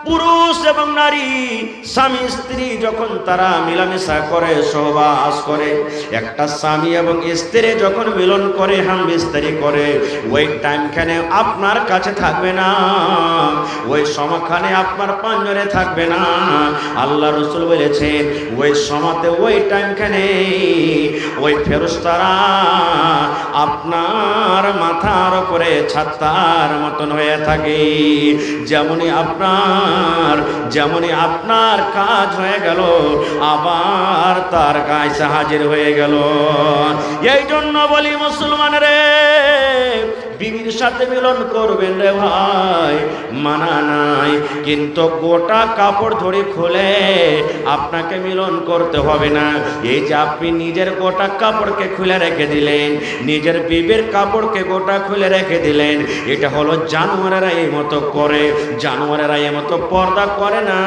পুরুষ এবং নারী স্বামী স্ত্রী যখন তারা মিলামেশা করে, সহবাস করে, একটা স্বামী এবং স্ত্রী যখন মিলন করে, হামবিস্তারি করে, ওই টাইমখানে আপনার কাছে থাকবে না, ওই সময়খানে আপনার পাঞ্জরে থাকবে না। আল্লাহ রাসূল বলেছেন ওই সময়তে, ওই টাইমখানে ওই ফেরেশতারা আপনার মাথার উপরে ছাতার মতন হয়ে থাকে। যেমনই আপনার কাজ হয়ে গেল, আবার তার কাছে হাজির হয়ে গেল। এই জন্য বলি মুসলমান রে, বিবির সাথে মিলন করবেন রে ভাই, মানা নাই, কিন্তু গোটা কাপড় ধরে খুলে আপনাকে মিলন করতে হবে না। এই যে আপনি নিজের গোটা কাপড়কে খুলে রেখে দিলেন, নিজের বিবির কাপড়কে গোটা খুলে রেখে দিলেন, এটা হলো জানোয়ারেরা এই মতো করে, জানোয়ারেরা এই মতো পর্দা করে না।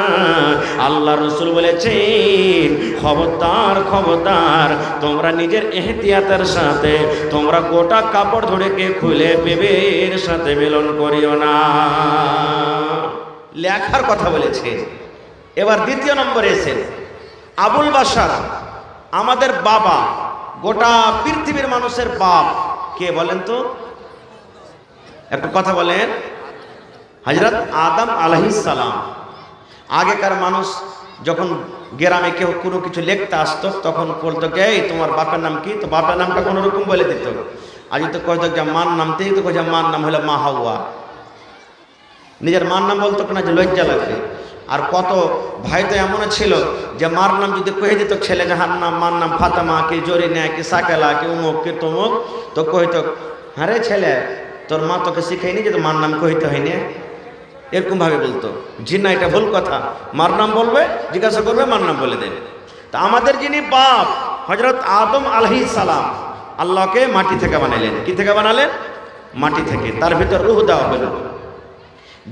আল্লাহ রাসূল বলেছেন খবরদার খবরদার, তোমরা নিজের এহতিয়াতের সাথে তোমরা গোটা কাপড় ধরে কে খুলে বিবির সাথে মিলন করিও না। লেখার কথা বলেছে। এবার দ্বিতীয় নম্বরে এসেছেন আবুল বাশার, আমাদের বাবা, গোটা পৃথিবীর মানুষের বাপ কে বলেন তো? একটু কথা বলেন। হযরত আদম আলাইহিস সালাম। আগেকার মানুষ যখন গ্রামে কেউ কোনো কিছু লিখতে আসতো, তখন বলতো কে তোমার বাপের নাম কি? তো বাপের নামটা কোনো রকম বলে দিত। আজ তো কইতো যে মার নামতেই তো কই যে মার নাম হলো মা হাওয়া। নিজের মার নাম বলতো না, যে লজ্জা লাগবে। আর কত ভাই তো এমন ছিল যে মার নাম যদি কয়ে দিত ছেলে, যাহার নাম মার নাম ফাতেমা কি জরিনা কি সাকেলা কি উমুক কি তমুক, তো কইতো হ্যাঁ রে ছেলে, তোর মা তোকে শিখাইনি যে তো মার নাম কইতে হয়নি, এরকম ভাবে বলতো। জি না, এটা ভুল কথা। মার নাম বলবে, জিজ্ঞাসা করবে, মার নাম বলে দেন। তা আমাদের যিনি বাপ হযরত আদম আলাইহিস সালাম, আল্লাহকে মাটি থেকে বানালেন। কি থেকে বানালেন? মাটি থেকে। তার ভিতর রূহ দেওয়া হলো।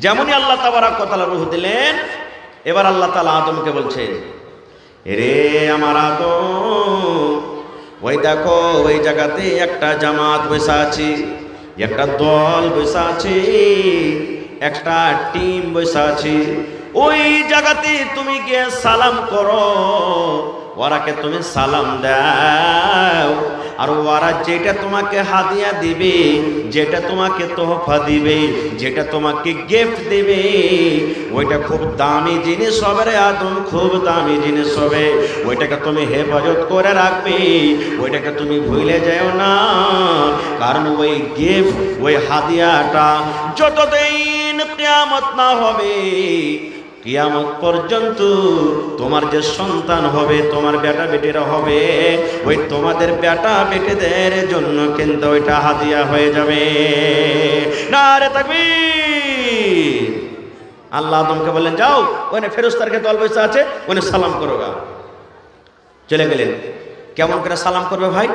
যেমনই আল্লাহ তাবারক ওয়া তাআলা রূহ দিলেন, এবার আল্লাহ তাআলা আদমকে বলছেন, রে আমার আদম, ওই দেখো ওই জায়গাতে একটা জামাত বসে আছে, একটা দল বসে আছে, একটা টিম বসে আছে। ওই জায়গাতে তুমি গিয়ে সালাম করো, ওরাকে তুমি সালাম দাও। আর ওরা যেটা তোমাকে হাদিয়া দিবে, যেটা তোমাকে তোহফা দিবে, যেটা তোমাকে গিফট দিবে, ওইটা খুব দামি জিনিস হবে রে আদম, খুব দামি জিনিস হবে। ওইটাকে তুমি হেফাজত করে রাখবে, ওইটাকে তুমি ভুলে যাও না। কারণ ওই গিফট, ওই হাদিয়াটা যতদিন কিয়ামত না হবে, কিয়ামত পর্যন্ত তোমার যে সন্তান হবে, তোমার বেটা বেটিরা হবে, ওই তোমাদের বেটা বেটিদের জন্য কিন্তু ওইটা হাদিয়া হয়ে যাবে। নারে তাকবীর। আল্লাহ আদমকে বললেন যাও, ওখানে ফেরেশতারকে দল বসে আছে, ওখানে সালাম করো গা। চলে গেলেন। কেমন করে সালাম করবে ভাই?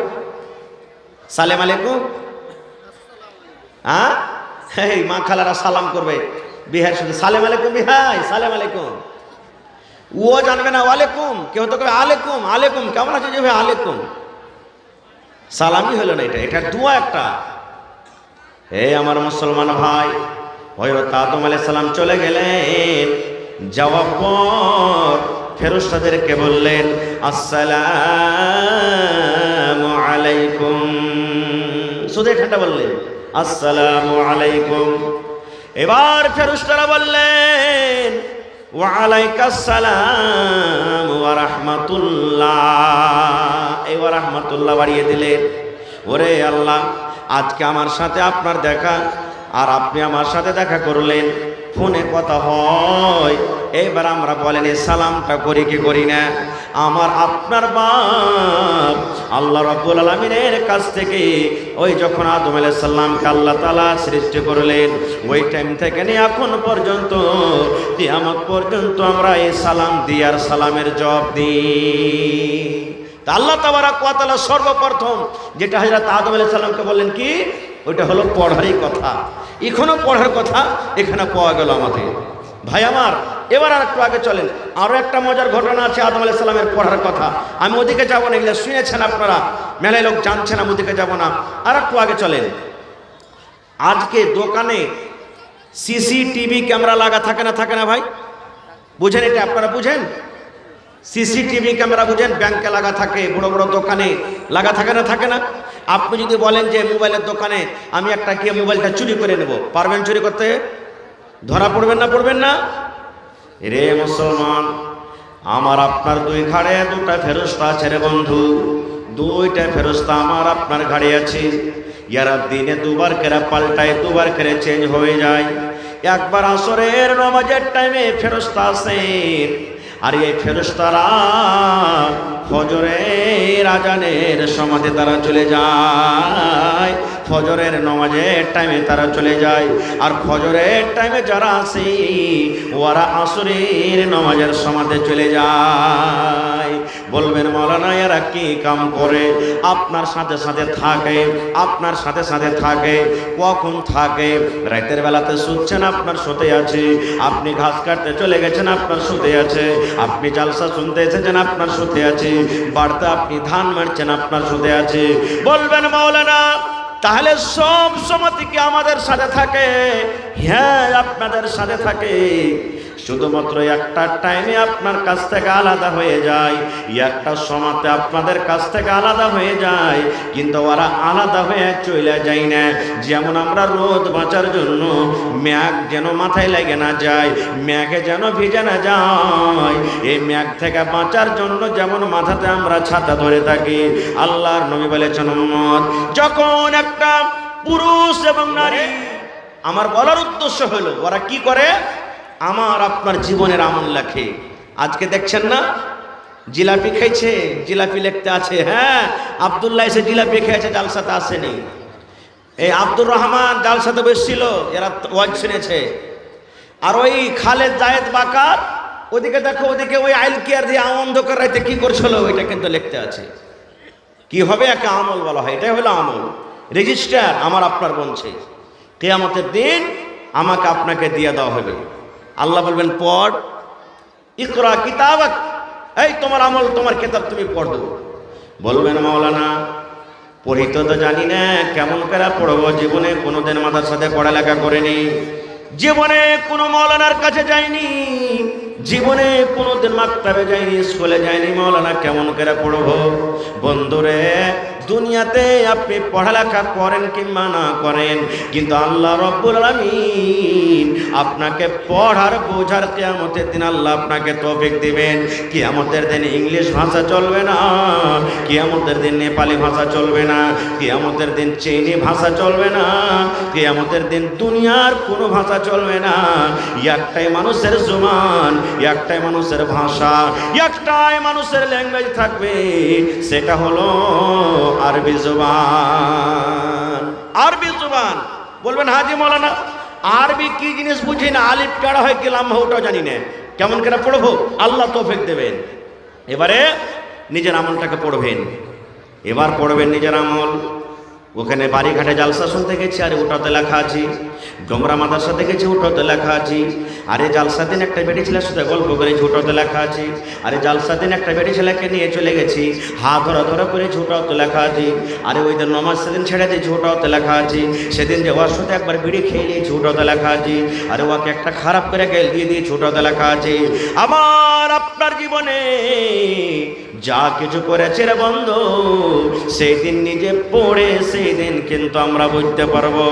সালাম আলাইকুম। হ্যাঁ, এই মা খালারা সালাম করবে। বিহার শুধু সালাম আলাইকুম, বিহাই সালাম আলাইকুম। ও জানবে না ওয়ালাইকুম, কেউ তো কবে আলাইকুম আলাইকুম, কেমন আছে যে ভাই আলাইকুম। সালামই হলো না, এটা দোয়া একটা। এই আমার মুসলমান ভাই, হযরত আদম আলাইহিস সালাম চলে গেলেন। যাওয়ার পর ফেরেশতাদেরকে বললেন আসসালামু আলাইকুম। শুধু ঠান্ডা বললেন আসসালামু আলাইকুম। এবার ফেরেশতারা বললেন ওয়া আলাইকাস সালাম ওয়া রাহমাতুল্লাহ। এই ওয়া রাহমাতুল্লাহ বাড়িয়ে দিলেন। ওরে আল্লাহ, আজকে আমার সাথে আপনার দেখা, আর আপনি আমার সাথে দেখা করলেন, ফোনে কথা হয়। এবার আমরা বলেন এই সালামটা করি কি করি না? আমার আপনার বাপ আল্লাহ রাব্বুল আলামিনের কাছ থেকে ওই যখন আদম আলাইহিস সালামকে আল্লাহ তাআলা সৃষ্টি করলেন, ওই টাইম থেকে নিয়ে এখন পর্যন্ত কিয়ামত পর্যন্ত আমরা এই সালাম দিই আর সালামের জবাব দিই। তা আল্লাহ তাবারক ওয়া তাআলা সর্বপ্রথম যেটা হযরত আদম আলাইহিস সালামকে বললেন কি, ওইটা হলো পড়ারই কথা। এখনো পড়ার কথা এখানে পাওয়া গেল আমাদের। ভাই আমার, এবার আর একটু আগে চলেন। আরও একটা মজার ঘটনা আছে আদম আলাইহিস সালামের পড়ার কথা। আমি ওদিকে যাব না, এগুলো শুনেছেন আপনারা, মেলায় লোক জানছেন, আমি ওদিকে যাব না। আর একটু আগে চলেন। আজকে দোকানে সিসিটিভি ক্যামেরা লাগা থাকে না, থাকে না ভাই? বুঝেন এটা? আপনারা বুঝেন? সিসিটিভি ক্যামেরা বুঝেন? ব্যাংকে লাগা থাকে, বড় বড় দোকানে লাগা থাকে না, থাকে না? আপনি যদি বলেন যে মোবাইলের দোকানে আমি একটা গিয়ে মোবাইলটা চুরি করে নেব, পারবেন চুরি করতে? ধরা পড়বেন না, পড়বেন না? রে মুসলমান, আমার আপনার দুই ঘাড়ে দুটা ফেরেশতা আছে রে বন্ধু। দুইটা ফেরেশতা আমার আপনার ঘাড়ে আছে। ইয়ারা দিনে দুবার করে পাল্টায়, দুবার করে চেঞ্জ হয়ে যায়। একবার আসরের নামাজের টাইমে ফেরেশতা আছেন, আর এই ফেরেশতারা ফজরের আজানের সমাধি তারা চলে যায়। ফজরের নামাজের টাইমে তারা চলে যায়। আর ফজরের টাইমে যারা আছে ওরা আসরের নামাজের সমাধি চলে যায়। বলবেন মাওলানা এরা কি কাম করে? আপনার সাথে সাথে থাকে, আপনার সাথে সাথে থাকে। কখন থাকে? রাতের বেলাতে শুচ্ছেন, আপনার শুতে আছে। আপনি ঘাস কাটতে চলে গেছেন, আপনার শুতে আছে। আপনি জালসা শুনতে এসেছেন, আপনার শুতে আছে। বাড়িতে আপনি ধান মারছেন, আপনার শুতে আছে। বলবেন মাওলানা তাহলে সব সময় কি আমাদের সাথে থাকে? হ্যাঁ, আপনাদের সাথে থাকে। শুধুমাত্র একটা টাইমে আপনার কাছ থেকে আলাদা হয়ে যায়, একটা সময়তে আপনাদের কাছ থেকে আলাদা হয়ে যায়, কিন্তু ওরা আলাদা হয়ে চলে যায় না। যেমন আমরা রোদ বাঁচার জন্য ম্যাঘ যেন মাথায় লেগে না যায়, ম্যাঘে যেন ভিজে না যায়, এই ম্যাঘ থেকে বাঁচার জন্য যেমন মাথাতে আমরা ছাতা ধরে থাকি। আল্লাহর নবী বলেছেন উম্মত, যখন একটা পুরুষ এবং নারী, আমার বলার উদ্দেশ্য হলো ওরা কি করে? আমার আপনার জীবনের আমল লেখে। আজকে দেখছেন না জিলাপি খাইছে, জিলাপি লিখতে আছে। হ্যাঁ, আব্দুল্লাহ এসে জিলাপি খেয়েছে, জালসাতে আসেনি। এই আব্দুর রহমান জালসাতে বসছিল, এরা ওয়াজ শুনেছে। আর ওই খালেদ জায়েদ বাকার ওদিকে দেখো, ওদিকে ওই আইল কেয়ার দিয়ে অন্ধকার রাইতে কি করছিল ওইটা কিন্তু লিখতে আছে। কি হবে? একটা আমল বলা হয়, এটাই হলো আমল, রেজিস্টার আমার আপনার বলছে। কিয়ামতের দিন আমাকে আপনাকে দিয়ে দেওয়া হবে। আল্লাহ বলবেন পড়, ইকরা কিতাবাক, এই তোমার আমল, তোমার কিতাব তুমি পড়ো। বলবেন মাওলানা পড়িতে তো জানি না, কেমন করে পড়বো? জীবনে কোনোদিন মাদ্রাসাতে পড়ালেখা করেনি, জীবনে কোনো মাওলানার কাছে যায়নি, জীবনে কোনোদিন মাকতাবে যায়নি, স্কুলে যায়নি, মাওলানা কেমন করে পড়বো? বন্ধুরে, দুনিয়াতে আপনি পড়ালেখা করেন কিংবা না করেন, কিন্তু আল্লাহ রব্বুল আলামিন আপনাকে পড়ার বোঝার কিয়ামতের দিন আল্লাহ আপনাকে তৌফিক দিবেন। কিয়ামতের দিন ইংলিশ ভাষা চলবে না, কিয়ামতের দিন নেপালি ভাষা চলবে না, কিয়ামতের দিন চীনি ভাষা চলবে না, কিয়ামতের দিন দুনিয়ার কোনো ভাষা চলবে না। একটাই মানুষের জবান, একটাই মানুষের ভাষা, একটাই মানুষের ল্যাঙ্গুয়েজ থাকবে, সেটা হলো আরবি জবান। আরবি জবান। বলবেন হাজি মাওলানা আরবি কি জিনিস বুঝি না, আলিফ কাড়া হয় কি লাম্বা ওটাও জানি না, কেমন করে পড়বো? আল্লাহ তৌফিক দেবেন। এবারে নিজের আমলটাকে পড়বেন, এবার পড়বেন নিজের আমল। ওখানে বাড়িঘাটে জালসা শুনতে গেছি, আরে ওটাতে লেখা আছে। ডোমরা মাদ্রাসাতে গেছি, ওটাতে লেখা আছে। আরে জালসা দিন একটা বেটি ছেলের সাথে গল্প করেছি, ওটাতে লেখা আছে। আরে জালসা দিন একটা বেটি ছেলেকে নিয়ে চলে গেছি, হাত ধরা ধরা করেছি, ওটাতে লেখা আছে। আরে ওই দিন নমাজ সেদিন ছেড়ে দিয়েছি, ওটাতে লেখা আছে। সেদিন যে ওর সাথে একবার বিড়ি খেয়ে নিয়েছি, ওটাতে লেখা আছে। আরে ওকে একটা খারাপ করে গেল দিয়ে দিয়েছি, ওটাতে লেখা আছে। আমার আপনার জীবনে যা কিছু করেছে রে বন্ধু, সেই দিন নিজে পড়ে সেই দিন কিন্তু আমরা বুঝতে পারবো।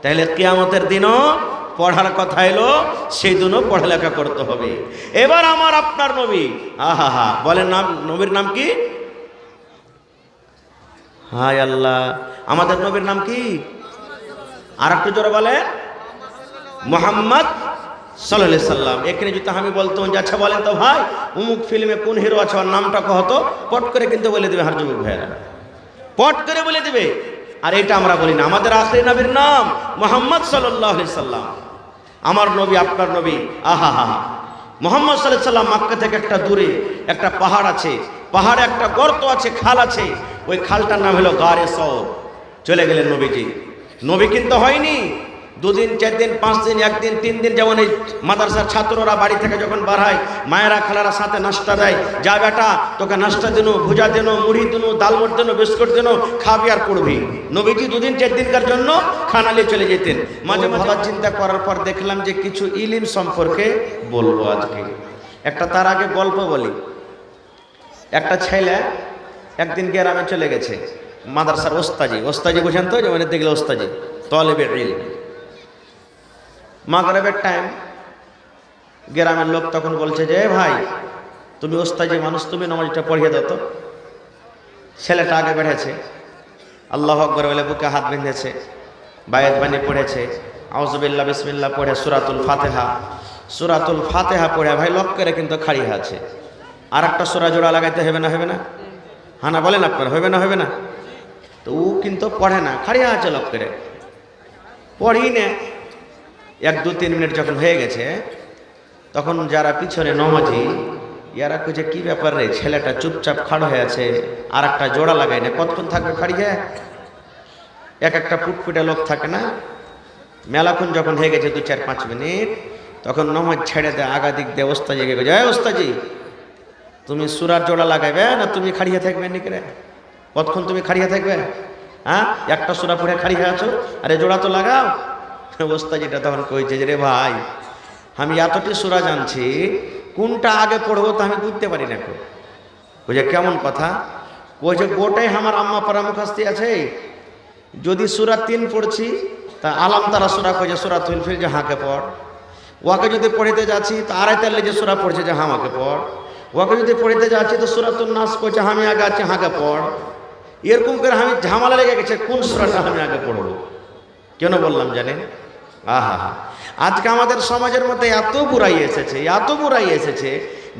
তাহলে কিয়ামতের দিনও পড়ার কথা এলো, সেই দিনও পড়ালেখা করতে হবে। এবার আমার আপনার নবী, আহা হা বলেন নাম, নবীর নাম কি? হায় আল্লাহ, আমাদের নবীর নাম কি? আর একটু জোরে বলে, মুহাম্মদ সাল্লাল্লাহু আলাইহি সাল্লাম। এখানে যদি আমি বলতাম যে আচ্ছা বলেন তো ভাই অমুক ফিল্মে কোন হিরো আছে, ওর নামটা কহতো, পট করে কিন্তু বলে দেবে হার যুবক ভাইরা, পট করে বলে দেবে। আর এটা আমরা বলি না, আমাদের আখরি নবীর নাম মুহাম্মদ সাল্লাল্লাহু আলাইহি সাল্লাম। আমার নবী আপনার নবী, আহা হা। মুহাম্মদ সাল্লাল্লাহু আলাইহি সাল্লাম মক্কা থেকে একটা দূরে একটা পাহাড় আছে, পাহাড়ে একটা গর্ত আছে, খাল আছে, ওই খালটার নাম হলো গারে সওর। চলে গেলেন নবীজি। নবী কিন্তু হয়নি, দুদিন, 4 দিন, 5 দিন, 1 দিন, 3 দিন, যেমন এই মাদ্রাসার ছাত্ররা বাড়ি থেকে যখন বার হয়, মায়েরা খালারা সাথে নাস্তা দেয়, যা বেটা তোকে নাস্তা দিন, ভুজা দিন, মুড়ি দিন, ডালমুট দিন, বিস্কুট দিন, খাবি আর পড়বি। নবীজি 2 দিন 4 দিনকার জন্য খানা নিয়ে চলে যেতেন। মাঝে মাঝে চিন্তা করার পর দেখলাম যে কিছু ইলম সম্পর্কে বলবো আজকে। একটা তার আগে গল্প বলি। একটা ছেলে একদিন গ্রামে চলে গেছে, মাদ্রাসার ওস্তাজি বুঝেন তো, যেমন দেখলে ওস্তাজি তলেবে ইলম। মাগরিবের টাইম, গ্রামের লোক তখন বলছে যে ভাই তুমি ওস্তাজি মানুষ, তুমি নামাজটা পড়িয়ে দাও তো। ছেলেটা আগে বেড়েছে, আল্লাহু আকবার বলে বুকে হাত বেঁধেছে, বায়াত বাণী পড়েছে, আউযুবিল্লাহ বিসমিল্লাহ পড়ে সূরাতুল ফাতিহা পড়ে ভাই লক করে কিন্তু খাড়িয়ে আছে। আর একটা সূরা জোড়া লাগাইতে হবে না? হানা বলেন আপনার, হবে না? তো ও কিন্তু পড়ে না, খাড়িয়ে আছে লক করে, পড়ি না। 1-2-3 মিনিট যখন হয়ে গেছে, তখন যারা পিছনে নমাজি ইয়ারা খুঁজে কি ব্যাপার রে, ছেলেটা চুপচাপ খাড়ো হয়ে আছে, আর একটা জোড়া লাগাই না, কতক্ষণ থাকবে খাড়িয়ে? একটা ফুটফুটে লোক থাকে না, মেলাক্ষণ যখন হয়ে গেছে 2-4-5 মিনিট, তখন নমাজ ছেড়ে দেয়, আগা দিক দিয়ে ওস্তাজি গে যায়, ওস্তাজি তুমি সূরার জোড়া লাগাইবে না তুমি খাড়িয়ে থাকবে নাকি রে? কতক্ষণ তুমি খাড়িয়ে থাকবে? হ্যাঁ, একটা সূরা পড়ে খাড়িয়ে আছো, আরে জোড়া তো লাগাও। ওস্তাজিটা তখন কইছে যে রে ভাই আমি এতটি সূরা জানছি, কোনটা আগে পড়বো তো আমি বুঝতে পারি না। বুঝে কেমন কথা? কইছে গোটাই আমার আম্মা পারা মুখাস্তি আছে, যদি সূরা 3 পড়ছি তা আলাম তারা সূরা কইছে সূরাতুল ফিল যে হাঁকে পড়, ওকে যদি পড়িতে যাচ্ছি তো আড়াইতাল্লি যে সূরা পড়ছে যে হামাকে পড়, ওকে যদি পড়িতে যাচ্ছি তো সূরাতুন নাস কইছে আমি আগে আছি হাঁকে পড়। এরকম করে আমি ঝামেলা লেগে গেছে কোন সূরাটা আমি আগে পড়বো। কেন বললাম জানেন? আহা, আজকে আমাদের সমাজের মধ্যে এত বুড়াই এসেছে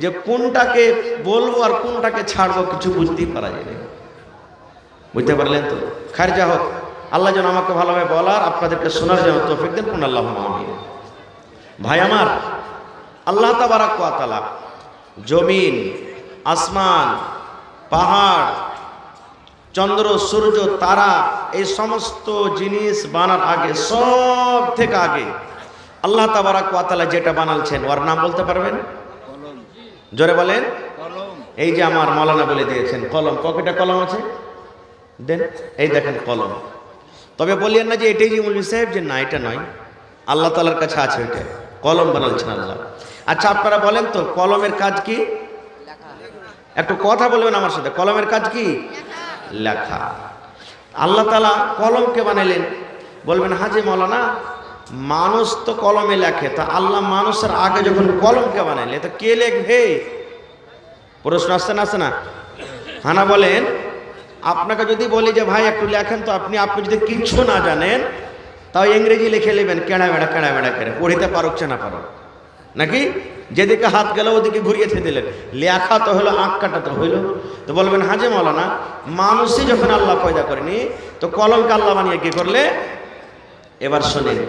যে কোনটাকে বলবো আর কোনটাকে ছাড়বো কিছু বুঝতেই পারা যায় না। বুঝতে পারলেন তো? খার যা হোক, আল্লাহ যেন আমাকে ভালোভাবে বলার, আপনাদেরকে শোনার জন্য তৌফিক দেন। কোন আল্লাহ আমিন। ভাই আমার, আল্লাহ তাবারাক ওয়া তাআলা জমিন, আসমান, পাহাড়, চন্দ্র, সূর্য, তারা, এই সমস্ত জিনিস বানার আগে, সব থেকে আগে আল্লাহ তাবারাক ওয়া তাআলা যেটা বানালছেন ওর নাম বলতে পারবেন? জোরে বলেন। এই যে আমার মাওলানা বলে দিয়েছেন কলম। পকেটে কলম আছে, দেন। এই দেখেন কলম। তবে বলিয়েন না যে এটাই যে মৌলভী সাহেব, যে না এটা নয়, আল্লাহ তাআলার কাছে আছে ওইটা, কলম বানালছেন আল্লাহ। আচ্ছা আপনারা বলেন তো কলমের কাজ কি? একটু কথা বলবেন আমার সাথে, কলমের কাজ কি? লেখা। আল্লাহ তাআলা কলমকে বানাইলেন। বলবেন হাজি মাওলানা মানুষ তো কলমে লেখে, তা আল্লাহ মানুষের আগে যখন কলমকে বানাইলে তো কে লেখবে? প্রশ্ন আসছে না? হানা বলেন। আপনাকে যদি বলি যে ভাই একটু লেখেন তো, আপনি যদি কিচ্ছু না জানেন তাও ইংরেজি লিখে নেবেন, কেড়া বেড়া করে, পড়িতে পারছে না পারো নাকি? যেদিকে হাত গেল ওদিকে ঘুরিয়ে দিলেন। লেখা তো হলো, আঁক কাটা তো হইল। তো বলবেন হাজে মাওলানা মানুষই যখন আল্লাহ পয়দা করেনি তো কলমকে আল্লাহ বানিয়ে কি করলে? এবার শোনেন,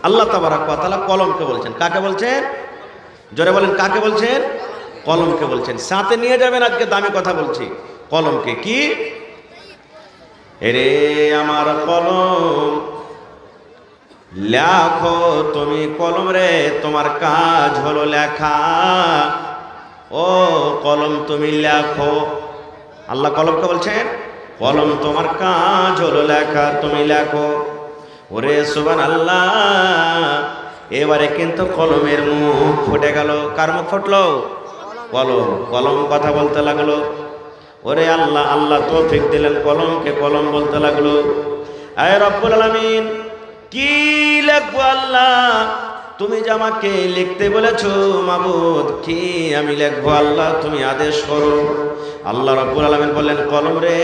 আল্লাহ তাবারাক ওয়া তাআলা কলমকে বলছেন। কাকে বলছেন? জোরে বলেন, কাকে বলছেন? কলমকে বলছেন। সাথে নিয়ে যাবেন, আজকে দামি কথা বলছি। কলমকে কি? এরে আমার কলম লেখো তুমি, কলম রে তোমার কাজ হলো লেখা। ও কলম তুমি লেখো। আল্লাহ কলমকে বলছেন কলম তোমার কাজ হলো লেখা, তুমি লেখো। ওরে সুবহানাল্লাহ, এবারে কিন্তু কলমের মুখ ফুটে গেল। কার মুখ ফুটলো? কলম কথা বলতে লাগলো। ওরে আল্লাহ তৌফিক দিলেন, কলমকে কলম বলতে লাগলো। আয় রব্বুল আলামিন কি লিখবো আল্লাহ? তুমি যে আমাকে লিখতে বলেছো মাবুদ, কি আমি লিখবো আল্লাহ? তুমি আদেশ করো। আল্লাহ রব্বুল আলামিন বললেন কলম রে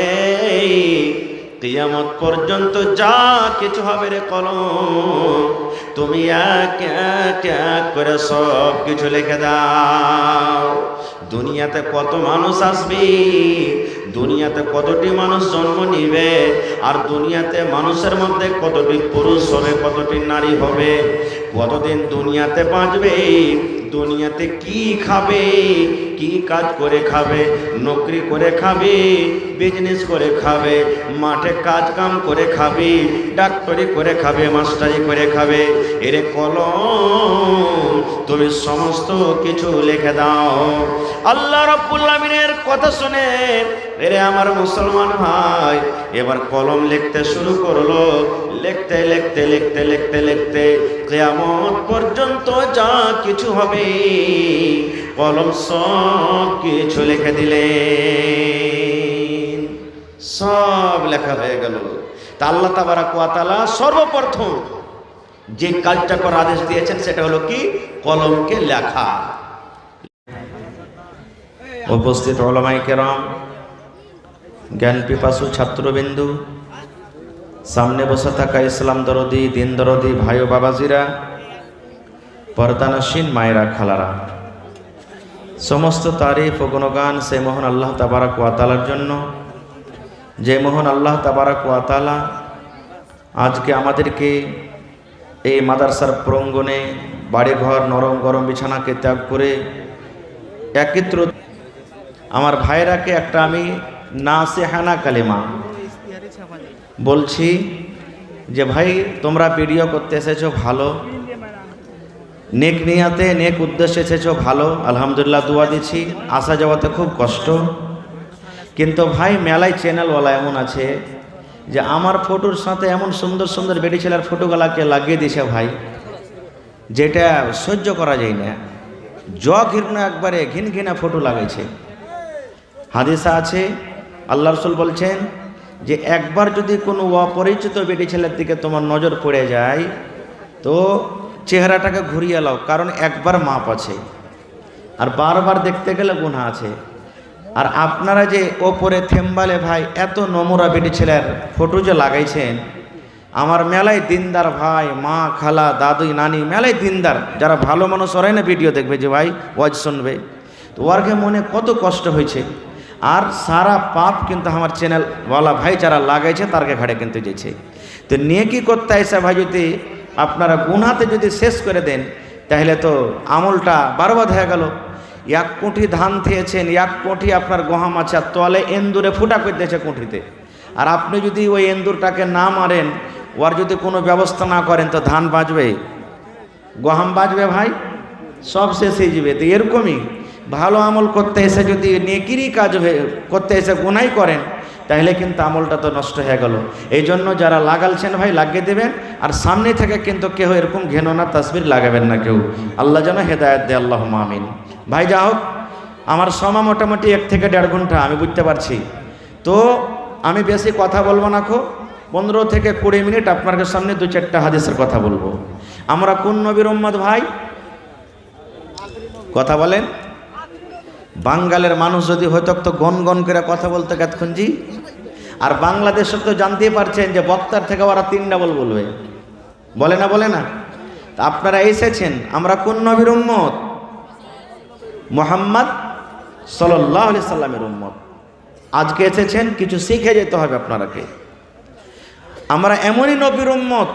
কিয়ামত পর্যন্ত যা কিছু হবে রে কলম, তুমি এক এক করে সব কিছু লিখে দাও। দুনিয়াতে কত মানুষ আসবে, দুনিয়াতে কতটি মানুষ জন্ম নিবে, আর দুনিয়াতে মানুষের মধ্যে কতটি পুরুষ হবে, কতটি নারী হবে, কতদিন দুনিয়াতে বাঁচবে, দুনিয়াতে কি খাবে, কি কাজ করে খাবে, নকরি করে খাবে, বিজনেস করে খাবে, মাঠে কাজ কাম করে খাবে, ডাক্তারি করে খাবে, মাস্টারি করে খাবে। এরে কলম তুমি সমস্ত কিছু লিখে দাও। আল্লাহ রাব্বুল আমিনের কথা শুনে এরে আমার মুসলমান ভাই এবার কলম লিখতে শুরু করলো। লিখতে লিখতে লিখতে লিখতে লিখতে কিয়ামত পর্যন্ত যা কিছু হবে কলম সব কিছু লিখে দিলেন। সব লেখা হয়ে গেল। তা আল্লাহ তাবারাক ওয়া তাআলা সর্বপ্রথম যে কাজটা করার আদেশ দিয়েছেন সেটা হলো কি, কলমকে লেখা। উপস্থিত উলামায়ে কেরাম, জ্ঞান পিপাসু ছাত্রবিন্দু, সামনে বসে থাকা ইসলাম দরদি, দিন দরদি ভাই ও বাবাজিরা, পর্দানসীন মায়েরা, খালারা, সমস্ত তারিফ ও গুণগান সেই মহান আল্লাহ তাবারাক ওয়া তাআলার জন্য, যে মহান আল্লাহ তাবারাক ওয়া তাআলা আজকে আমাদেরকে এই মাদ্রাসার প্রাঙ্গণে বাড়িঘর নরম গরম বিছানাকে ত্যাগ করে একত্র আমার ভাইরাকে একটা আমি নাসিহানা কালিমা বলছি যে ভাই তোমরা ভিডিও করতে এসেছো ভালো, নেক নিয়াতে নেক উদ্দেশ্যে এসেছো ভালো, আলহামদুলিল্লাহ দোয়া দিচ্ছি। আসা যাওয়াতে খুব কষ্ট, কিন্তু ভাই মেলায় চ্যানেলওয়ালা এমন আছে যে আমার ফটোর সাথে এমন সুন্দর সুন্দর বেটি ছেলের ফটোগুলাকে লাগিয়ে দিয়েছে ভাই, যেটা সহ্য করা যায় না। ঘৃণা একবারে ঘিনা ফটো লাগাইছে। হাদিসা আছে, আল্লাহ রাসূল বলছেন যে একবার যদি কোনো অপরিচিত বেটি ছেলের দিকে তোমার নজর পড়ে যায় তো চেহারাটাকে ঘুরিয়ে লাও, কারণ একবার মাপ আছে, আর বারবার দেখতে গেলে গুনাহ আছে। আর আপনারা যে ওপরে থেম্বালে ভাই এত নোংরা বেটি ছেলের ফটো যে লাগাইছেন, আমার মেলায় দিনদার ভাই, মা, খালা, দাদুই, নানি, মেলায় দিনদার যারা ভালো মানুষ ওরাই না ভিডিও দেখবে যে ভাই ওয়াজ শুনবে, তো ওরকে মনে কত কষ্ট হয়েছে। আর সারা পাপ কিন্তু আমার চ্যানেলওয়ালা ভাই যারা লাগাইছে তারকে ঘাড়ে কিন্তু যেছে। তো নেকি করতে এসে ভাই যদি আপনারা গুনাতে যদি শেষ করে দেন তাহলে তো আমলটা বরবাদ হয়ে গেল। এক কোটি ধান থেয়েছেন, এক কোটি আপনার গহম আছে, আর তলে এন্দুরে ফুটা করে দিয়েছে কোঠিতে, আর আপনি যদি ওই এন্দুরটাকে না মারেন, ওর যদি কোনো ব্যবস্থা না করেন তো ধান বাঁচবে, গহম বাঁচবে ভাই, সব শেষ হয়ে যাবে। তো এরকমই ভালো আমল করতে এসে যদি নেকিরই কাজ করতে এসে গুনাই করেন তাহলে কিন্তু আমলটা তো নষ্ট হয়ে গেল। এই জন্য যারা লাগালছেন ভাই লাগিয়ে দেবেন, আর সামনে থেকে কিন্তু কেউ এরকম ঘেননা তাসবির লাগাবেন না কেউ। আল্লাহ যেন হেদায়েত দেয়, আল্লাহুম্মা আমিন। ভাই যা হোক, আমার সময় মোটামুটি 1 থেকে 1.5 ঘন্টা আমি বুঝতে পারছি, তো আমি বেশি কথা বলবো না, 15 থেকে 20 মিনিট আপনাদের সামনে 2-4টা হাদিসের কথা বলবো। আমরা কোন নবীর উম্মত ভাই? কথা বলেন। বাঙালের মানুষ যদি হয়তো তো গন করে কথা বলতে এতক্ষণজি, আর বাংলাদেশে তো জানতেই পারছেন যে বক্তার থেকে ওরা 3 ডাবল বলবে, বলে না? তা আপনারা এসেছেন, আমরা কোন নবীর উম্মত? মুহাম্মদ সাল্লাল্লাহু আলাইহি সাল্লামের উম্মত। আজকে এসেছেন, কিছু শিখে যেতে হবে আপনারাকে। আমরা এমনই নবীর উম্মত,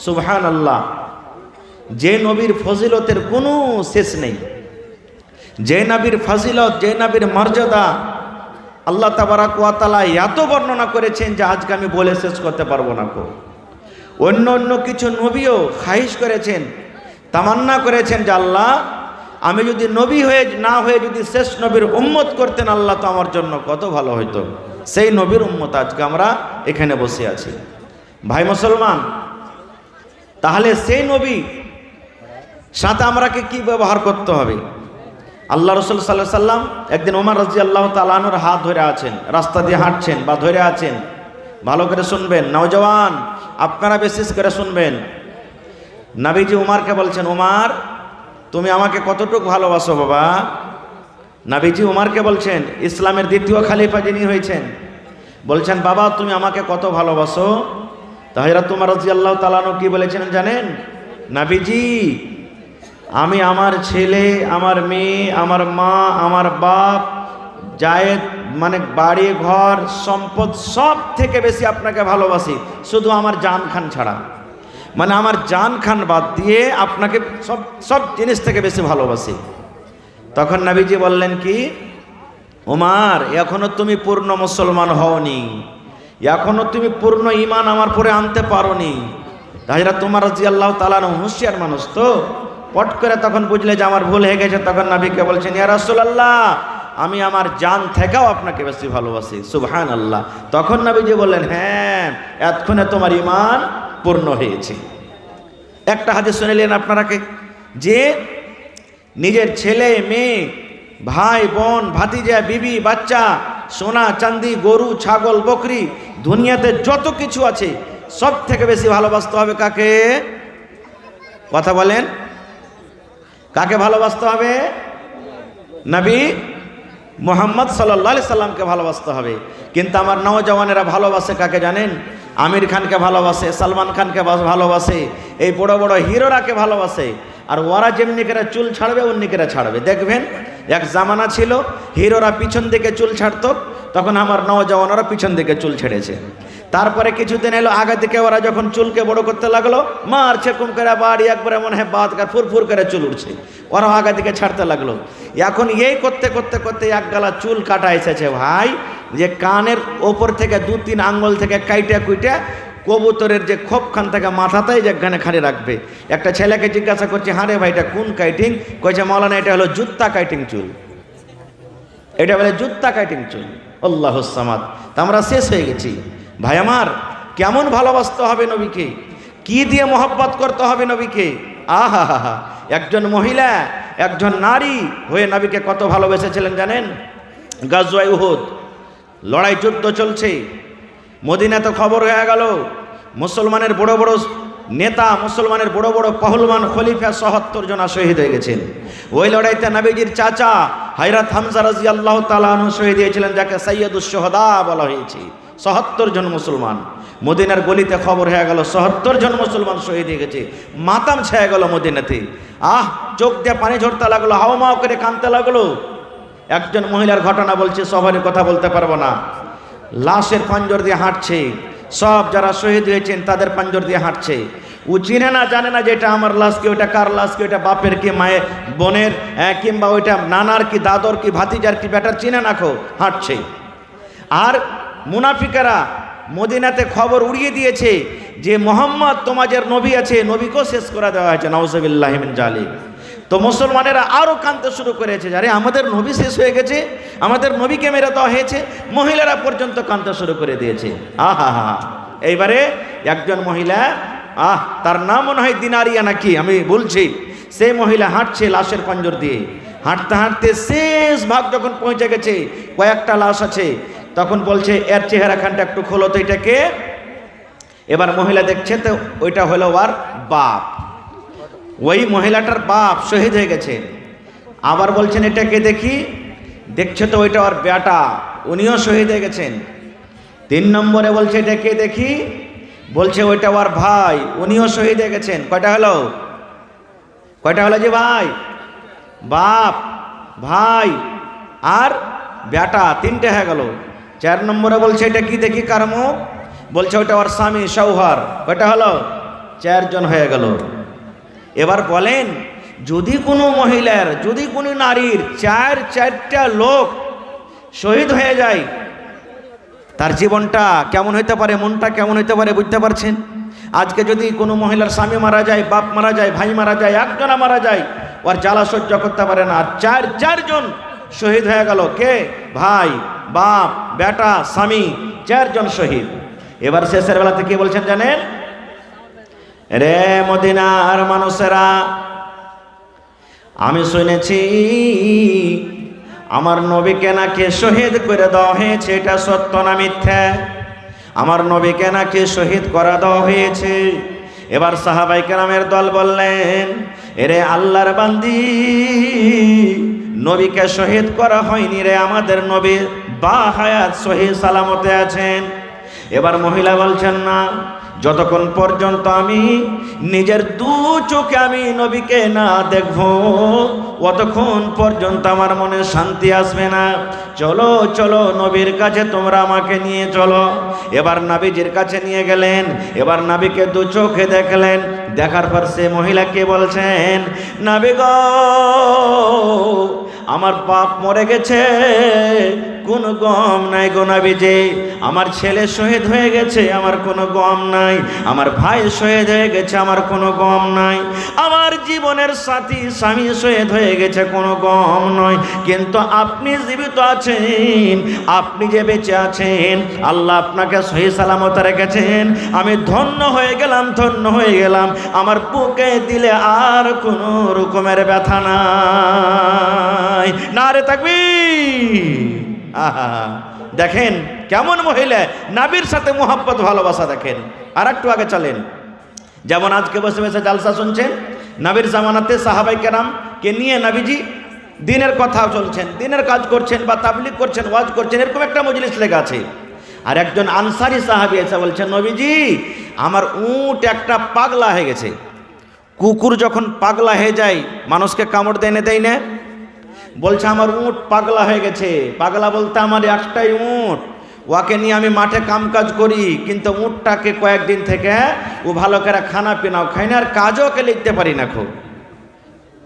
সুবহানাল্লাহ, যে নবীর ফজিলতের কোনো শেষ নেই, যে নবীর ফজিলত, যে নবীর মর্যাদা আল্লাহ তাবারাক ওয়া তাআলা এত বর্ণনা করেছেন যে আজকে আমি বলে শেষ করতে পারবো না। অন্য কিছু নবীও খাহিশ করেছেন, তামান্না করেছেন যে আল্লাহ আমি যদি নবী না হয়ে যদি শেষ নবীর উম্মত করতেন আল্লাহ তো আমার জন্য কত ভালো হইতো। সেই নবীর উম্মত আজকে আমরা এখানে বসে আছি। ভাই মুসলমান, তাহলে সেই নবী সাথে আমরাকে কি ব্যবহার করতে হবে? আল্লাহ রাসূল সাল্লাল্লাহু আলাইহি সাল্লাম একদিন ওমর রাদিয়াল্লাহু তাআলা আনহুর হাত ধরে আছেন, রাস্তা দিয়ে হাঁটছেন বা ধরে আছেন। ভালো করে শুনবেন নওজওয়ান, আপনারা বিশেষ করে শুনবেন। নবীজি উমরকে বলছেন, উমর তুমি আমাকে কতটুকু ভালোবাসো বাবা? নবীজি উমরকে বলছেন, ইসলামের দ্বিতীয় খলিফা যিনি হয়েছেন, বলছেন বাবা তুমি আমাকে কত ভালোবাসো? তো হযরত উমর রাদিয়াল্লাহু তাআলা আনহু কি বলেছেন জানেন? নবীজি আমি আমার ছেলে, আমার মেয়ে, আমার মা, আমার বাপ, জায়েদ মানে বাড়ি ঘর সম্পদ সব থেকে বেশি আপনাকে ভালোবাসি, শুধু আমার জান খান ছাড়া। মানে আমার জান খান বাদ দিয়ে আপনাকে সব সব জিনিস থেকে বেশি ভালোবাসি। তখন নবীজি বললেন কি, ওমর এখনো তুমি পূর্ণ মুসলমান হওনি, এখনো তুমি পূর্ণ ঈমান আমার পরে আনতে পারোনি। হযরত ওমর রাদিয়াল্লাহু তাআলা হুঁশিয়ার মানুষ তো, পট করে তখন বুঝলে যে আমার ভুল হয়ে গেছে। তখন নবীকে বলছেন, ইয়া রাসূলুল্লাহ আমি আমার জান থেকেও আপনাকে বেশি ভালোবাসি। সুবহানাল্লাহ। তখন নবীজি বললেন, হ্যাঁ এতক্ষণে তোমার ঈমান পূর্ণ হয়েছে। একটা হাদিস শুনলেন আপনারাকে, যে নিজের ছেলে মেয়ে ভাই বোন ভাতিজা বিবি বাচ্চা সোনা চাঁদি গরু ছাগল বকরি দুনিয়াতে যত কিছু আছে সব থেকে বেশি ভালোবাসতে হবে কাকে? কথা বলেন, কাকে ভালোবাসতে হবে? নবী মুহাম্মদ সাল্লাল্লাহু আলাইহি সাল্লামকে ভালোবাসতে হবে। কিন্তু আমার নওজওয়ানেরা ভালোবাসে কাকে জানেন? আমির খানকে ভালোবাসে, সালমান খানকে ভালোবাসে, এই বড় বড় হিরোরাকে ভালোবাসে। আর ওরা যেমনি করে চুল ছাড়বে অমনি করে ছাড়বে। দেখবেন এক জামানা ছিল হিরোরা পিছন দিকে চুল ছাড়তো, তখন আমার নওজওয়ানরা পিছন দিকে চুল ছেড়েছে। তারপরে কিছুদিন এলো আগে থেকে ওরা যখন চুলকে বড় করতে লাগলো, মারছে কুম করে বাড়ি একবারে মনে হয় বাদ কার ফুরফুর করে চুল উঠছে, ওরা আগে থেকে ছাড়তে লাগলো। এখন এই করতে করতে করতে এক গালা চুল কাটা এসেছে ভাই, যে কানের ওপর থেকে 2-3 আঙ্গুল থেকে কাইটা কুইটা কবুতরের যে খোপখান থেকে মাথাতেই যেখানে খালি রাখবে। একটা ছেলেকে জিজ্ঞাসা করছে, হ্যাঁ রে ভাই এটা কোন কাইটিং? কইছে মাওলানা এটা হলো জুত্তা কাইটিং চুল, এটা বলে জুত্তা কাইটিং চুল। আল্লাহুস সামাদ। তা আমরা শেষ হয়ে গেছি ভাই আমার। কেমন ভালোবাসতে হবে নবীকে, কি দিয়ে মহব্বত করতে হবে নবীকে। আহা হা হা, একজন মহিলা একজন নারী হয়ে নবীকে কত ভালোবেসেছিলেন জানেন? গাজওয়ায়ে উহুদ লড়াই যুদ্ধ চলছে, মদিনাতে খবর হয়ে গেল মুসলমানের বড় বড় নেতা, মুসলমানের বড় বড় পহলওয়ান খলিফা ৭৭ জন শহীদ হয়ে গেছেন। ওই লড়াইতে নবীজির চাচা হযরত হামজা রাদিয়াল্লাহু তাআলা আনহু শহীদ হয়েছিলেন, যাকে সাইয়্যিদুশ শুহাদা বলা হয়েছে। ৭৭ জন মুসলমান, মদিনার গলিতে খবর হয়ে গেল ৭৭ জন মুসলমান শহীদ হয়ে গেছে। মাতাম ছেয়ে গেল মদিনাতে। চোখ দিয়ে পানি ঝরতে লাগলো, হাওমাও করে কাঁদতে লাগলো। একজন মহিলার ঘটনা বলছে, সবার কথা বলতে পারবো না। লাশের পাঞ্জর দিয়ে হাঁটছে, সব যারা শহীদ হয়েছেন তাদের পাঞ্জর দিয়ে হাঁটছে। ও চিনে না জানে না যে এটা আমার লাশ কি, ওইটা কার লাশ কি, ওইটা বাপের কি মায়ের বোনের কিংবা ওইটা নানার কি দাদর কি ভাতিজার কি বেটার চিনে না খো, হাঁটছে। আর মুনাফিকেরা মদিনাতে খবর উড়িয়ে দিয়েছে যে মোহাম্মদ তোমাদের নবী আছে, নবীকেও শেষ করে দেওয়া হয়েছে। নাউজুবিল্লাহি মিন জালিক। তো মুসলমানেরা আরও কাঁদতে শুরু করেছে, আরে আমাদের নবী শেষ হয়ে গেছে, আমাদের নবীকে মেরে দেওয়া হয়েছে। মহিলারা পর্যন্ত কাঁদতে শুরু করে দিয়েছে। আহা হা। এইবারে একজন মহিলা, তার নাম মনে হয় দিনারিয়া নাকি, আমি বলছি, সেই মহিলা হাঁটছে লাশের পাঞ্জর দিয়ে। হাঁটতে হাঁটতে শেষ ভাগ যখন পৌঁছে গেছে, কয়েকটা লাশ আছে, তখন বলছে এর চেহারাখানটা একটু খোলো তো, এটাকে। এবার মহিলা দেখছে তো ওইটা হলো ওর বাপ, ওই মহিলাটার বাপ শহীদ হয়ে গেছে। আবার বলছেন এটাকে দেখি, দেখছে তো ওইটা ওর বেটা, উনিও শহীদ হয়ে গেছেন। 3 নম্বরে বলছে এটাকে দেখি, বলছে ওইটা ওর ভাই, উনিও শহীদ হয়ে গেছেন। কয়টা হলো? কয়টা হলো যে ভাই, বাপ, ভাই আর বেটা, 3টে হয়ে গেল। 4 নম্বরে বলছে এটা কি দেখি কার মুখ, বলছে ওইটা ওর স্বামী সৌহার। কয়টা হলো? 4 জন হয়ে গেল। এবার বলেন, যদি কোনো মহিলার, যদি কোনো নারীর 4টা লোক শহীদ হয়ে যায়, তার জীবনটা কেমন হইতে পারে, মনটা কেমন হইতে পারে, বুঝতে পারছেন? আজকে যদি কোনো মহিলার স্বামী মারা যায়, বাপ মারা যায়, ভাই মারা যায়, একজনা মারা যায়, ওর জ্বালা সহ্য করতে পারে না। আর 4 জন শহীদ হয়ে গেল। কে? ভাই, বাপ, বেটা, স্বামী, 4 জন শহীদ। এবার শেষের বেলাতে কি বলছেন জানেন? রে মদিনার মানুষেরা, আমি শুনেছি আমার নবীকে নাকি শহীদ করে দেওয়া হয়েছে, এটা সত্য না মিথ্যা? আমার নবীকে নাকি শহীদ করে দেওয়া হয়েছে। এবার সাহাবায়ে কেরামের দল বললেন, এরে আল্লাহর বান্দি, নবীকে শহীদ করা হয়নি রে, আমাদের নবী বা হায়াত সহি সালামতে আছেন। এবার মহিলা বলছেন না, যতক্ষণ পর্যন্ত আমি নিজের দু চোখে আমি নবীকে না দেখব অতক্ষণ পর্যন্ত আমার মনে শান্তি আসবে না। চলো চলো নবীর কাছে তোমরা আমাকে নিয়ে চলো। এবার নবীজির কাছে নিয়ে গেলেন। এবার নবীকে দু চোখে দেখলেন। দেখার পর সে মহিলাকে বলছেন, নবী গো, আমার বাপ মরে গেছে, কোনো গম নাই গো নবীজি। আমার ছেলে শহীদ হয়ে গেছে, আমার কোনো গম নাই। আমার ভাই শহীদ হয়ে গেছে, আমার কোনো গম নাই। আমার জীবনের সাথী স্বামী শহীদ হয়ে গেছে, কোনো গম নয়। কিন্তু আপনি জীবিত আছেন, আপনি যে বেঁচে আছেন, আল্লাহ আপনাকে সহি সালামত রেখেছেন। আমি ধন্য হয়ে গেলাম, ধন্য হয়ে গেলাম। আমার বুকে দিলে আর কোনো রকমের ব্যথা নাই। নারে তাকবীর। আহা, দেখেন কেমন মহিলা, নবীর সাথে মোহাব্বত ভালোবাসা দেখেন। আর একটু আগে চলেন, যেমন আজকে বসে বসে জালসা শুনছেন, নবীর জামানাতে সাহাবাই কেরাম কে নিয়ে নবীজি দিনের কথা চলছেন, দিনের কাজ করছেন বা তাবলীগ করছেন, ওয়াজ করছেন, এরকম একটা মজলিস লেগে আছে। আর একজন আনসারি সাহাবী এসে বলছেন, নবীজি আমার উট একটা পাগলা হয়ে গেছে। কুকুর যখন পাগলা হয়ে যায় মানুষকে কামড় দেয় না? বলছে আমার উট পাগলা হয়ে গেছে। পাগলা বলতে আমার একটাই উট, ওকে নিয়ে আমি মাঠে কামকাজ করি, কিন্তু উটটাকে কয়েকদিন থেকে ও ভালো করে খানা পিনাও খাই না, আর কাজও ওকে লিখতে পারি না খুব।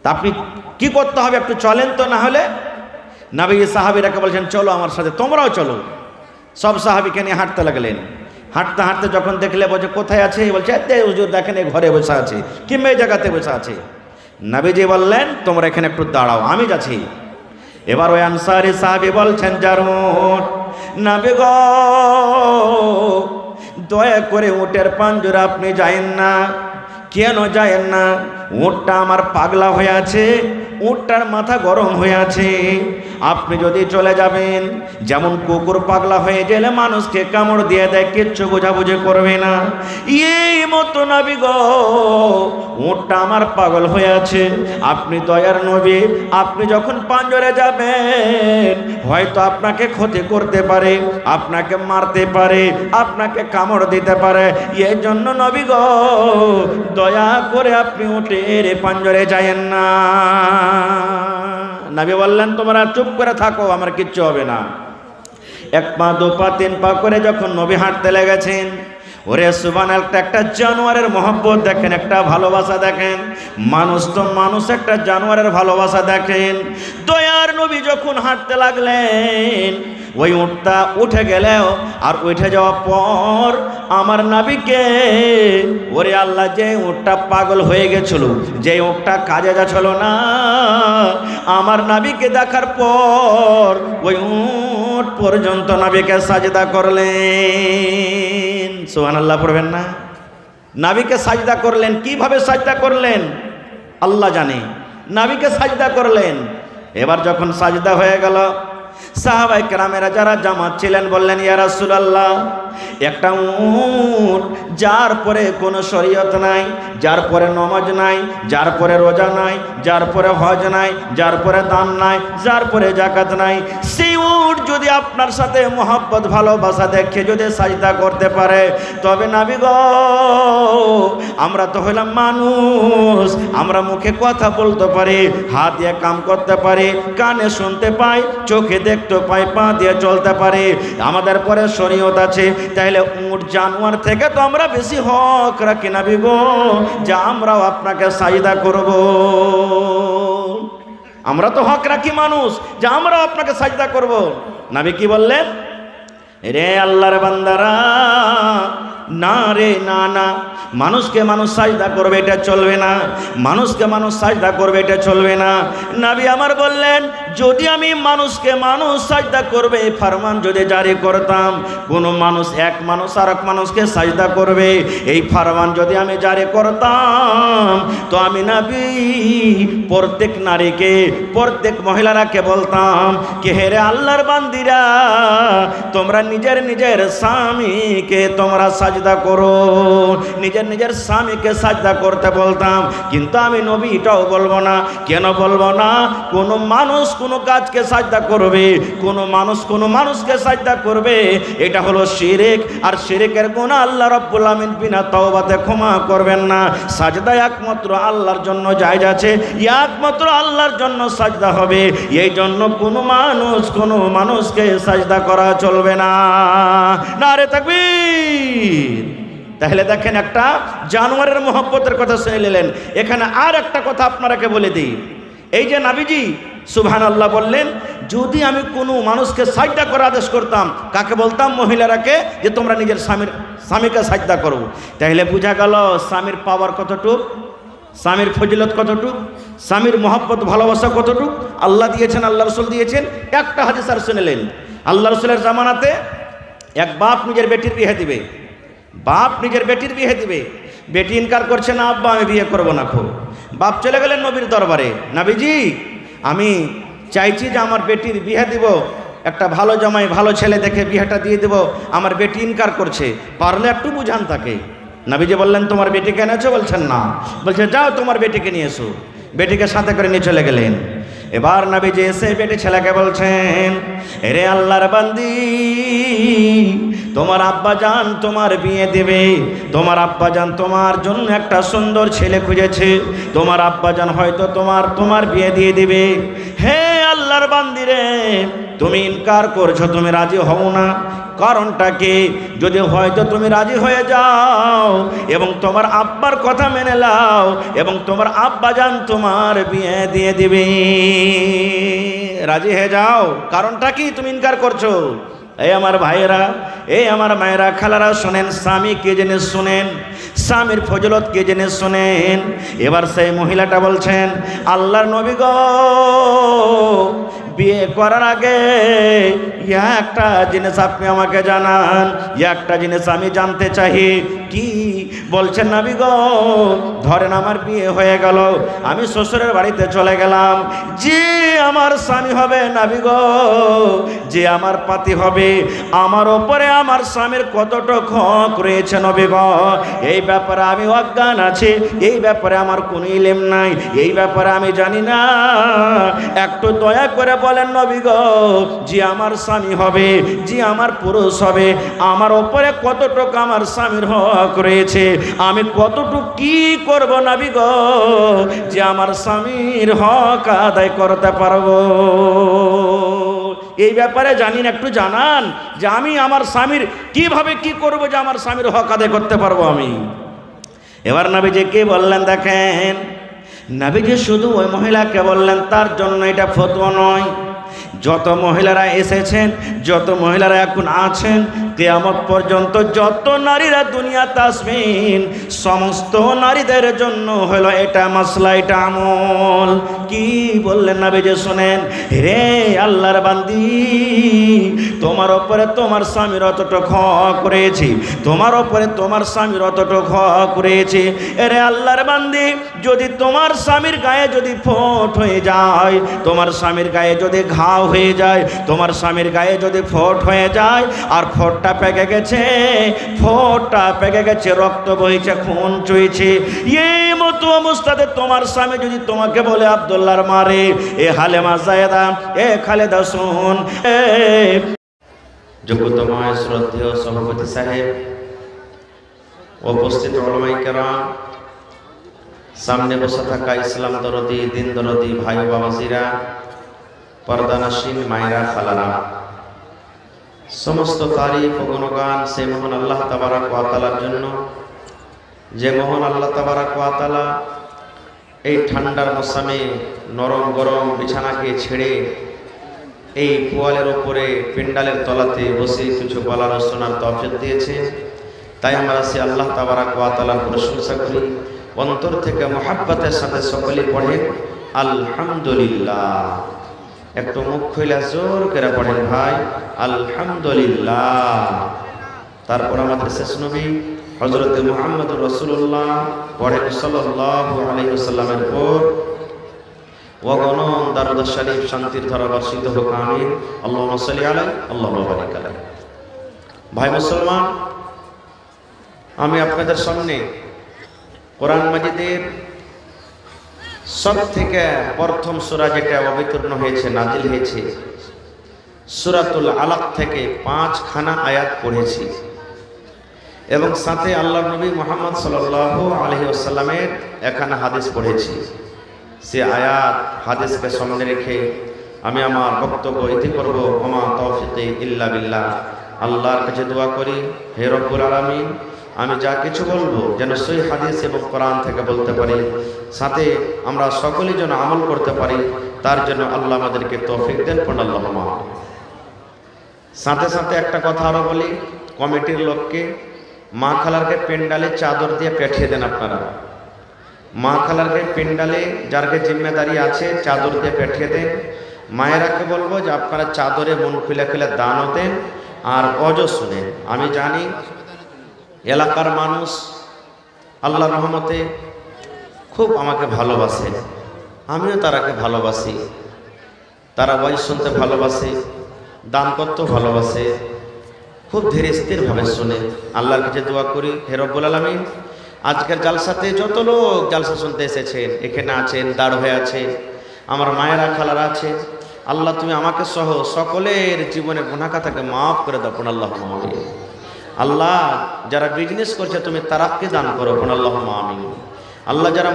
তা আপনি কি করতে হবে, একটু চলেন তো। না হলে নবী সাহাবীরাকে বলছেন, চলো আমার সাথে, তোমরাও চলো। সব সাহাবীকে নিয়ে হাঁটতে লাগলেন। হাঁটতে হাঁটতে যখন দেখলে, বলছে কোথায় আছে? বলছে হুজুর দেখেন এই ঘরে বসে আছে, কিংবা এই জায়গাতে বসে আছে। নবীজি বললেন, তোমরা এখানে একটু দাঁড়াও, আমি যাচ্ছি। এবার ওই আনসারী সাহাবী বলছেন, যার উট, নবী গো দয়া করে উটের পাঞ্জরে আপনি যায়েন না। কেন যায়েন না? উটটা আমার পাগলা হয়ে আছে, উটটার মাথা গরম হয়ে আছে। আপনি যদি চলে যাবেন, যেমন কুকুর পাগলা হয়ে গেলে মানুষকে কামড় দিয়ে দেয়, কিচ্ছু বোঝাবুঝি করবে না, এই মতো নবী গো উটটা আমার পাগল হয়ে আছে। আপনি দয়ার নবী, আপনি যখন পাঞ্জরে যাবেন হয়তো আপনাকে ক্ষতি করতে পারে, আপনাকে মারতে পারে, আপনাকে কামড় দিতে পারে। এই জন্য নবী গো দয়া করে আপনি উটের পাঞ্জরে যায়েন না। নবী বললেন, তোমরা চুপ করে থাকো, আমার কিচ্ছু হবে না। এক পা দু পা তিন পা করে যখন নবী হাঁটতে লেগেছেন, ওরে সুবহানাল্লাহ, একটা জানোয়ারের মহব্বত দেখেন, একটা ভালোবাসা দেখেন। মানুষ তো মানুষ, একটা জানোয়ারের ভালোবাসা দেখেন। দয়ার নবী যখন হাঁটতে লাগলেন, ওই উটটা উঠে গেলেও, আর উঠে যাওয়ার পর আমার নবীকে, ওরে আল্লাহ, যে উটটা পাগল হয়ে গেছিল, যে উটটা কাজে যাচ্ছিল না, আমার নবীকে দেখার পর ওই উট পর্যন্ত নবীকে সাজদা করলেন। সুবহানাল্লাহ পড়বেন না? নবীকে সাজদা করলেন। কিভাবে সাজদা করলেন আল্লাহ জানে। নবীকে সাজদা করলেন। এবার যখন সাজদা হয়ে গেল, সাহাবায়ে কেরামেরা যারা জামাত ছিলেন বললেন, ইয়া রাসূলুল্লাহ, একটা উট যার পরে কোনো শরীয়ত নাই, যার পরে নামাজ নাই, যার পরে রোজা নাই, যার পরে হজ নাই, যার পরে দান নাই, যার পরে যাকাত নাই, সেই উট যদি আপনার সাথে মোহাব্বত ভালোবাসা দেখে যদি সাজদা করতে পারে, তবে নবী গো আমরা তো হইলাম মানুষ, আমরা মুখে কথা বলতে পারি, হাত দিয়ে কাম করতে পারি, কানে শুনতে পাই, চোখে দেখতে পাই, পা দিয়ে চলতে পারি, আমাদের পরে শরীয়ত আছে। তাইলে উট জানোয়ার থেকে তো আমরা বেশি হক রাখি নবী গো, যে আমরাও আপনাকে সাজদা করব। আমরা তো হক রাখি মানুষ, যে আমরাও আপনাকে সাজদা করব। নবী কি বললেন? রে আল্লাহর বান্দারা, না রে, না না, মানুষকে মানুষ সাজদা করবে এটা চলবে না, মানুষকে মানুষ সাজদা করবে এটা চলবে না। নবী আমার বললেন, যদি আমি মানুষকে মানুষ সাজদা করবে এই ফরমান যদি জারি করতাম, কোনো মানুষ এক মানুষ আর এক মানুষকে সাজদা করবে এই ফরমান যদি আমি জারি করতাম, তো আমি নবী প্রত্যেক নারীকে, প্রত্যেক মহিলারাকে বলতাম কে হেরে আল্লাহর বান্দিরা, তোমরা নিজের নিজের স্বামীকে তোমরা সাজদা করো, নিজের নিজের স্বামীকে সাজদা করতে বলতাম। কিন্তু আমি নবী এটাও বলবো না। কেন বলবো না? কোনো মানুষ কোনো গাছকে সাজদা করবে, কোনো মানুষকে সাজদা করবে, এটা হলো শিরক। আর শিরকের গুনাহ আল্লাহ রাব্বুল আমিন বিনা তওবাতে ক্ষমা করবেন না। সাজদা একমাত্র আল্লাহর জন্য জায়েজ আছে, একমাত্র আল্লাহর জন্য সাজদা হবে। এই জন্য কোনো মানুষকে সাজদা করা চলবে না। নারে তাকবীর। তাহলে দেখেন, একটা জানোয়ারের মহব্বতের কথা শুনে নিলেন। এখানে আর একটা কথা আপনারাকে বলে দিই, এই যে নবীজি সুবহানাল্লাহ বললেন, যদি আমি কোনো মানুষকে সাজদা করার আদেশ করতাম, কাকে বলতাম? মহিলারাকে, যে তোমরা নিজের স্বামীকে সাজদা করো। তাহলে বোঝা গেল স্বামীর পাওয়ার কতটুক, স্বামীর ফজিলত কতটুক, স্বামীর মহব্বত ভালোবাসা কতটুক আল্লাহ দিয়েছেন, আল্লাহ রসুল দিয়েছেন। একটা হাদিস আর শুনলেন, আল্লাহ রসুলের জামানাতে এক বাপ নিজের বেটির বিয়ে দিবে, বেটি ইনকার করছে না, আব্বা আমি বিয়ে করবো না। খুব বাপ চলে গেলেন নবীর দরবারে, নবীজি আমি চাইছি যে আমার বেটির বিয়ে দিব, একটা ভালো জামাই ভালো ছেলে দেখে বিয়েটা দিয়ে দেব, আমার বেটি ইনকার করছে, পারলে একটু বুঝান তাকে। নবীজি বললেন তোমার বেটিকে এনেছো? বলছেন না। বলছে যাও তোমার বেটিকে নিয়ে এসো। বেটিকে সাথে করে নিয়ে চলে গেলেন। এবার নবীজি এসে বেটি ছেলেকে বলছেন, রে আল্লাহর বান্দি, তোমার আব্বাজান তোমার বিয়ে দেবে, তোমার আব্বাজান তোমার জন্য একটা সুন্দর ছেলে খুঁজেছে, তোমার আব্বাজান হয়তো তোমার বিয়ে দিয়ে দিবে। হে আল্লাহর বান্দি রে, তুমি ইনকার করছো, তুমি রাজি হও না। কারণটা কি? যদি হয়তো তুমি রাজি হয়ে যাও এবং তোমার আব্বার কথা মেনে নাও এবং তোমার আব্বাজান তোমার বিয়ে দিয়ে দিবে, রাজি হয়ে যাও। কারণটা কি তুমি ইনকার করছো? এই আমার ভাইয়েরা, এই আমার মায়েরা, খালারা শোনেন, স্বামী কে জেনে শোনেন, স্বামীর ফজিলত কে জেনে শোনেন। এবার সেই মহিলাটা বলছেন, আল্লাহর নবী গো, বিয়ে করার আগে একটা জিনিস আপনি আমাকে জানান, একটা জিনিস আমি জানতে চাই। কি বলছেন নবী গো? ধরেন আমার বিয়ে হয়ে গেল, আমি শ্বশুরের বাড়িতে চলে গেলাম, যে আমার স্বামী হবে নবী গো, যে আমার পাতি হবে, আমার ওপরে আমার স্বামীর কতটুকু হক রয়েছে নবী গো, এই ব্যাপারে আমি অজ্ঞান আছি, এই ব্যাপারে আমার কোনো ইলম নাই, এই ব্যাপারে আমি জানি না। একটু দয়া করে বলেন নবী গো, যে আমার স্বামী হবে, যে আমার পুরুষ হবে, আমার ওপরে কতটুকু আমার স্বামীর হক রয়েছে, আমি কতটুকু কি করব নবী গো, যে আমার স্বামীর হক আদায় করতে পারবো। এই ব্যাপারে জানি না, একটু জানান যে আমি আমার স্বামীর কিভাবে কি করব, যে আমার স্বামীর হক আদায় করতে পারবো আমি। এবার নবীজি কে বললেন দেখেন, নবীজি শুধু ওই মহিলাকে বললেন, তার জন্য এটা ফতোয়া নয়। যত মহিলারা এসেছেন, যত মহিলারা এখন আছেন, কিয়ামত পর্যন্ত যত নারীরা দুনিয়াতে আসবেন, সমস্ত নারীদের জন্য হলো এটা মাসলা, এটা আমল। কি বললেন নবীজি শুনেন, রে আল্লাহর বান্দি, তোমার ওপরে তোমার স্বামীর অতটুকু হক রয়েছে, তোমার ওপরে তোমার স্বামীর অতটুকু হক রয়েছে। রে আল্লাহর বান্দি, যদি তোমার স্বামীর গায়ে যদি ফোঁট হয়ে যায়, তোমার স্বামীর গায়ে যদি ঘাও হয়ে যায়, তোমার স্বামীর গায়ে যদি ফোঁট হয়ে যায়, আর ফোঁটটা পেকে গেছে, রক্ত বইছে, খুন চুইছে, এই মতো অবস্থাতে তোমার স্বামী যদি তোমাকে বলে আব্দুল্লাহর মারে, এ হালেমা জায়েদা, এ খালেদা শুন, যোগ্যতমায় শ্রদ্ধেয় সভাপতি সাহেব, উপস্থিত উলামায়ে কেরাম, সামনে বসে থাকা ইসলাম দরদি, দিন দরদি ভাই বাবাজিরা, পর্দানাসীন মায়েরা, খালারা, সমস্ত তারিফ ও গুণগান সেই মহান আল্লাহ তাবারক ওয়া তাআলার জন্য, যে মহান আল্লাহ তাবারক ওয়া তাআলা এই ঠান্ডার মৌসুমে নরম গরম বিছানাকে ছেড়ে এই পোয়ালের ওপরে পেন্ডালের তলাতে বসে কিছু বলার শোনার তৌফিক দিয়েছে। তাই আমরা সে আল্লাহ তাবারক ওয়া তাআলার প্রশংসা করি, অন্তর থেকে মহাব্বতের সাথে সকলে পড়েন আলহামদুলিল্লাহ। একটু মুখ খুলে জোর করে পড়েন ভাই আলহামদুলিল্লাহ। তারপর আমাদের শেষ নবী হযরত মুহাম্মদুর রাসূলুল্লাহ পড়েন সাল্লাল্লাহু আলাইহি ওয়াসাল্লামের উপর ওয়াগনন দারুদ শরীফ শান্তির ধারা বর্ষিত হোক, আমিন। আল্লাহুম্মা সাল্লি আলাইহি আল্লাহুম্মা বারিক আলাইহি। ভাই মুসলমান, আমি আপনাদের সামনে কোরআন মাজিদের সব থেকে প্রথম সূরা যেটা অবতীর্ণ হয়েছে, নাজিল হয়েছে, সূরাতুল আলাক থেকে 5খানা আয়াত পড়েছি এবং সাথে আল্লাহর নবী মুহাম্মদ সাল্লাল্লাহু আলাইহি ওয়াসাল্লামের একখানা হাদিস পড়েছি। সে আয়াত হাদিসকে সামনে রেখে আমি আমার বক্তব্য ইতি করব। ওমা তৌফিকি ইল্লা বিল্লাহ। আল্লাহর কাছে দোয়া করি, হে রব্বুল আলামিন, আমি যা কিছু বলবো যেন সই হাদিস এবং কোরআন থেকে বলতে পারি, সাথে আমরা সকলেই যেন আমল করতে পারি, তার জন্য আল্লাহ আমাদেরকে তৌফিক দেন। আল্লাহুম্মা। সাথে সাথে একটা কথা আরো বলি, কমিটির লোককে মা খালারকে পেন্ডালে চাদর দিয়ে পেঠিয়ে দেন। আপনারা মা খালারকে পেন্ডালে যারকে জিম্মেদারি আছে চাদর দিয়ে পেঠিয়ে দেন। মায়েরাকে বলবো যে আপনারা চাদরে মন খুলে খুলে দানও দেন আর অজও শুনেন। আমি জানি এলাকার মানুষ আল্লাহর রহমতে খুব আমাকে ভালোবাসে, আমিও তারাকে ভালোবাসি। তারা ওয়াজ শুনতে ভালোবাসে, দান করতেও ভালোবাসে, খুব ধীরে স্থিরভাবে শুনে। আল্লাহর কাছে দোয়া করি, হে রব্বুল আলামিন, আজকের জালসাতে যত লোক জালসা শুনতে এসেছেন, এখানে আছেন, দাঁড় হয়ে আছে, আমার মায়েরা খালারা আছে, আল্লাহ তুমি আমাকে সহ সকলের জীবনের গুনাহ খাতাকে মাফ করে দাও। আল্লাহুম্মা আমিন। আল্লাহ যারা বিজনেস করছে তুমি তারাক্কি দান করো। আল্লাহুম্মা আমিন। আল্লাহ যারা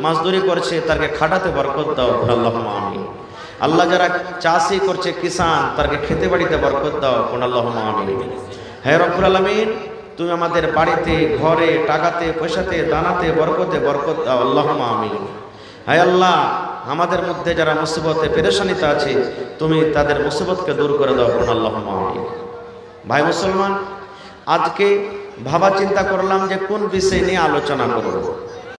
মাসদুরি করছে তাকে খাটাতে বরকত দাও। আল্লাহুম্মা আমিন। আল্লাহ যারা চাষি করছে কিষান তাকে খেতে বাড়িতে বরকত দাও। আল্লাহুম্মা আমিন। হে রব্বুল আলামিন, তুমি আমাদের বাড়িতে, ঘরে, টাকাতে, পয়সাতে, দানাতে বরকত দাও। আল্লাহুম্মা আমিন। হে আল্লাহ, আমাদের মধ্যে যারা মুসিবতে পেরেশানিতে আছে তুমি তাদের মুসিবতকে দূর করে দাও। আল্লাহুম্মা আমিন। ভাই মুসলমান, আজকে ভাবা চিন্তা করলাম যে কোন বিষয় নিয়ে আলোচনা করব।